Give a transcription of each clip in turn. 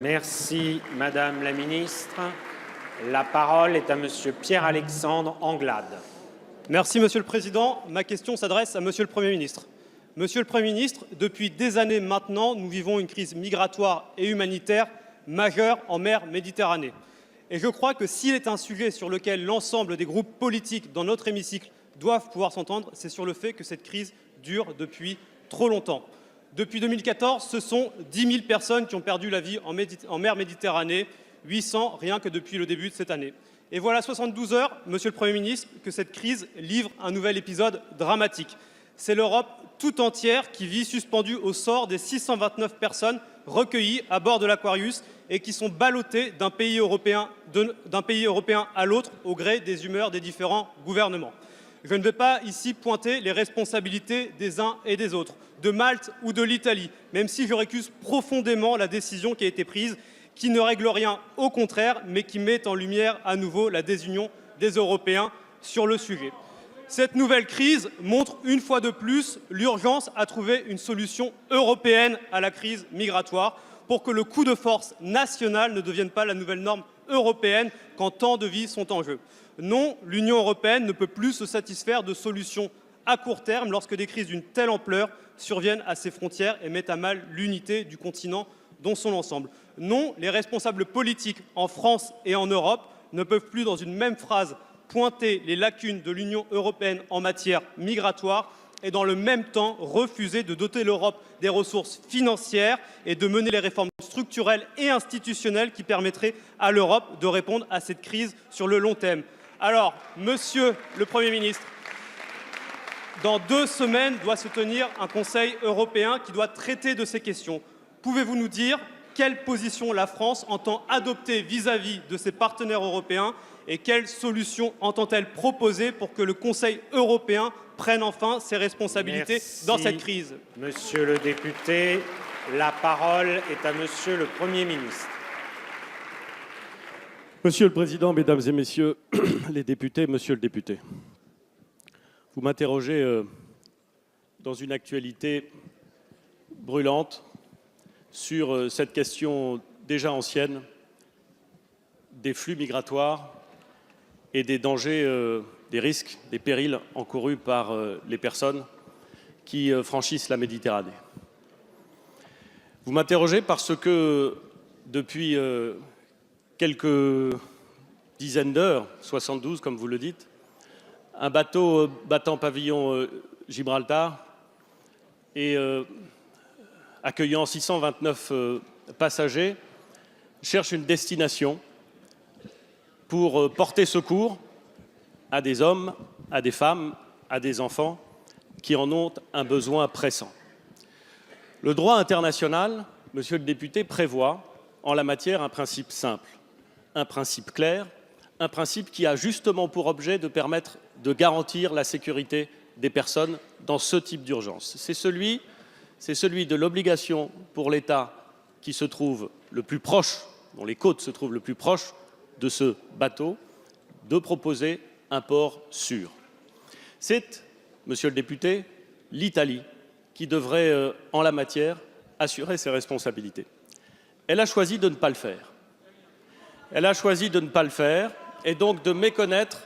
Merci, Madame la Ministre. La parole est à Monsieur Pierre-Alexandre Anglade. Merci, Monsieur le Président. Ma question s'adresse à Monsieur le Premier ministre. Monsieur le Premier ministre, depuis des années maintenant, nous vivons une crise migratoire et humanitaire majeure en mer Méditerranée. Et je crois que s'il est un sujet sur lequel l'ensemble des groupes politiques dans notre hémicycle doivent pouvoir s'entendre, c'est sur le fait que cette crise dure depuis trop longtemps. Depuis 2014, ce sont 10 000 personnes qui ont perdu la vie en mer Méditerranée, 800 rien que depuis le début de cette année. Et voilà 72 heures, Monsieur le Premier ministre, que cette crise livre un nouvel épisode dramatique. C'est l'Europe tout entière qui vit suspendue au sort des 629 personnes recueillies à bord de l'Aquarius et qui sont ballottées d'un pays européen à l'autre au gré des humeurs des différents gouvernements. Je ne vais pas ici pointer les responsabilités des uns et des autres, de Malte ou de l'Italie, même si je récuse profondément la décision qui a été prise, qui ne règle rien, au contraire, mais qui met en lumière à nouveau la désunion des Européens sur le sujet. Cette nouvelle crise montre une fois de plus l'urgence à trouver une solution européenne à la crise migratoire pour que le coup de force national ne devienne pas la nouvelle norme européenne quand tant de vies sont en jeu. Non, l'Union européenne ne peut plus se satisfaire de solutions à court terme lorsque des crises d'une telle ampleur surviennent à ses frontières et mettent à mal l'unité du continent dans son ensemble. Non, les responsables politiques en France et en Europe ne peuvent plus, dans une même phrase, pointer les lacunes de l'Union européenne en matière migratoire et dans le même temps refuser de doter l'Europe des ressources financières et de mener les réformes structurelles et institutionnelles qui permettraient à l'Europe de répondre à cette crise sur le long terme. Alors, Monsieur le Premier ministre, dans 2 semaines doit se tenir un Conseil européen qui doit traiter de ces questions. Pouvez-vous nous dire quelle position la France entend adopter vis-à-vis de ses partenaires européens et quelles solutions entend-elle proposer pour que le Conseil européen prenne enfin ses responsabilités dans cette crise? Monsieur le député, la parole est à Monsieur le Premier ministre. Monsieur le Président, Mesdames et Messieurs les députés, Monsieur le député, vous m'interrogez dans une actualité brûlante sur cette question déjà ancienne des flux migratoires et des dangers, des risques, des périls encourus par les personnes qui franchissent la Méditerranée. Vous m'interrogez parce que depuis quelques dizaines d'heures, 72 comme vous le dites, un bateau battant pavillon Gibraltar et accueillant 629 passagers cherche une destination pour porter secours à des hommes, à des femmes, à des enfants qui en ont un besoin pressant. Le droit international, Monsieur le député, prévoit en la matière un principe simple, un principe clair, un principe qui a justement pour objet de permettre de garantir la sécurité des personnes dans ce type d'urgence. C'est celui de l'obligation pour l'État qui se trouve le plus proche, dont les côtes se trouvent le plus proche de ce bateau, de proposer un port sûr. C'est, Monsieur le député, l'Italie qui devrait, en la matière, assurer ses responsabilités. Elle a choisi de ne pas le faire. Elle a choisi de ne pas le faire et donc de méconnaître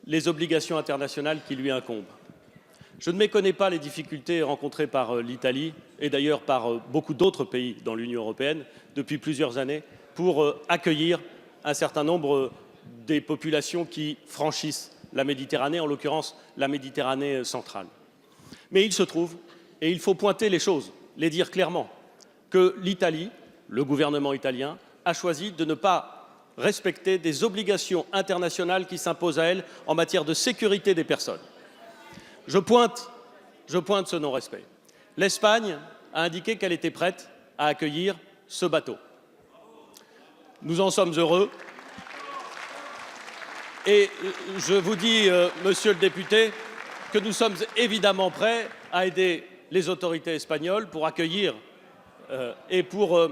les obligations internationales qui lui incombent. Je ne méconnais pas les difficultés rencontrées par l'Italie et d'ailleurs par beaucoup d'autres pays dans l'Union européenne depuis plusieurs années pour accueillir un certain nombre des populations qui franchissent la Méditerranée, en l'occurrence la Méditerranée centrale. Mais il se trouve, et il faut pointer les choses, les dire clairement, que l'Italie, le gouvernement italien, a choisi de ne pas respecter des obligations internationales qui s'imposent à elle en matière de sécurité des personnes. Je pointe ce non-respect. L'Espagne a indiqué qu'elle était prête à accueillir ce bateau. Nous en sommes heureux. Et je vous dis, Monsieur le député, que nous sommes évidemment prêts à aider les autorités espagnoles pour accueillir et pour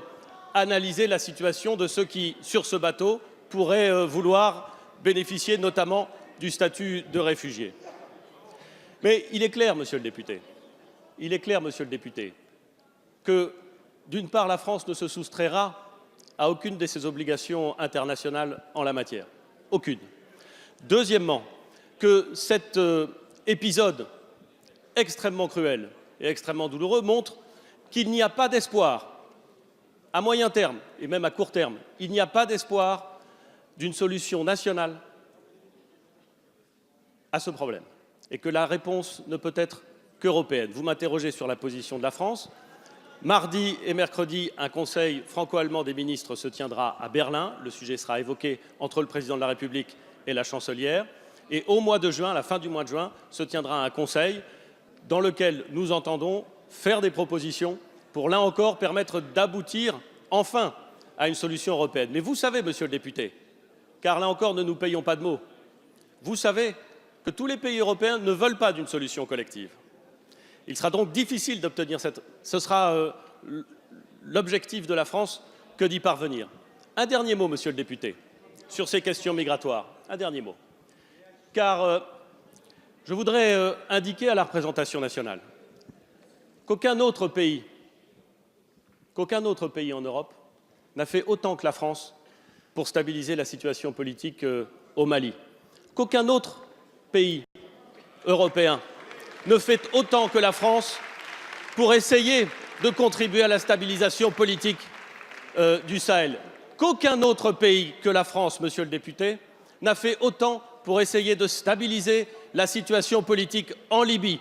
analyser la situation de ceux qui, sur ce bateau, pourraient vouloir bénéficier notamment du statut de réfugié. Mais il est clair, Monsieur le député, que, d'une part, la France ne se soustraira à aucune de ses obligations internationales en la matière. Aucune. Deuxièmement, que cet épisode extrêmement cruel et extrêmement douloureux montre qu'il n'y a pas d'espoir à moyen terme et même à court terme. Il n'y a pas d'espoir d'une solution nationale à ce problème et que la réponse ne peut être qu'européenne. Vous m'interrogez sur la position de la France. Mardi et mercredi, un conseil franco-allemand des ministres se tiendra à Berlin. Le sujet sera évoqué entre le président de la République et la chancelière. Et au mois de juin, à la fin du mois de juin, se tiendra un conseil dans lequel nous entendons faire des propositions pour, là encore, permettre d'aboutir enfin à une solution européenne. Mais vous savez, monsieur le député, car là encore, ne nous payons pas de mots, vous savez que tous les pays européens ne veulent pas d'une solution collective. Il sera donc difficile d'obtenir cette... Ce sera l'objectif de la France que d'y parvenir. Un dernier mot, monsieur le député, sur ces questions migratoires. Un dernier mot. Car je voudrais indiquer à la représentation nationale qu'aucun autre pays en Europe n'a fait autant que la France pour stabiliser la situation politique au Mali. Qu'aucun autre pays européen ne fait autant que la France pour essayer de contribuer à la stabilisation politique du Sahel. Qu'aucun autre pays que la France, monsieur le député, n'a fait autant pour essayer de stabiliser la situation politique en Libye.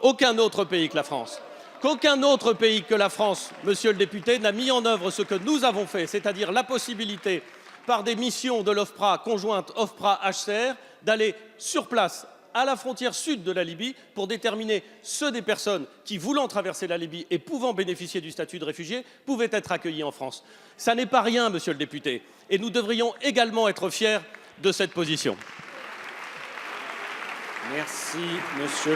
Aucun autre pays que la France. Qu'aucun autre pays que la France, monsieur le député, n'a mis en œuvre ce que nous avons fait, c'est-à-dire la possibilité, par des missions de l'OFPRA, conjointe OFPRA-HCR, d'aller sur place, à la frontière sud de la Libye, pour déterminer ceux des personnes qui, voulant traverser la Libye et pouvant bénéficier du statut de réfugié, pouvaient être accueillis en France. Ça n'est pas rien, monsieur le député, et nous devrions également être fiers de cette position. Merci, monsieur.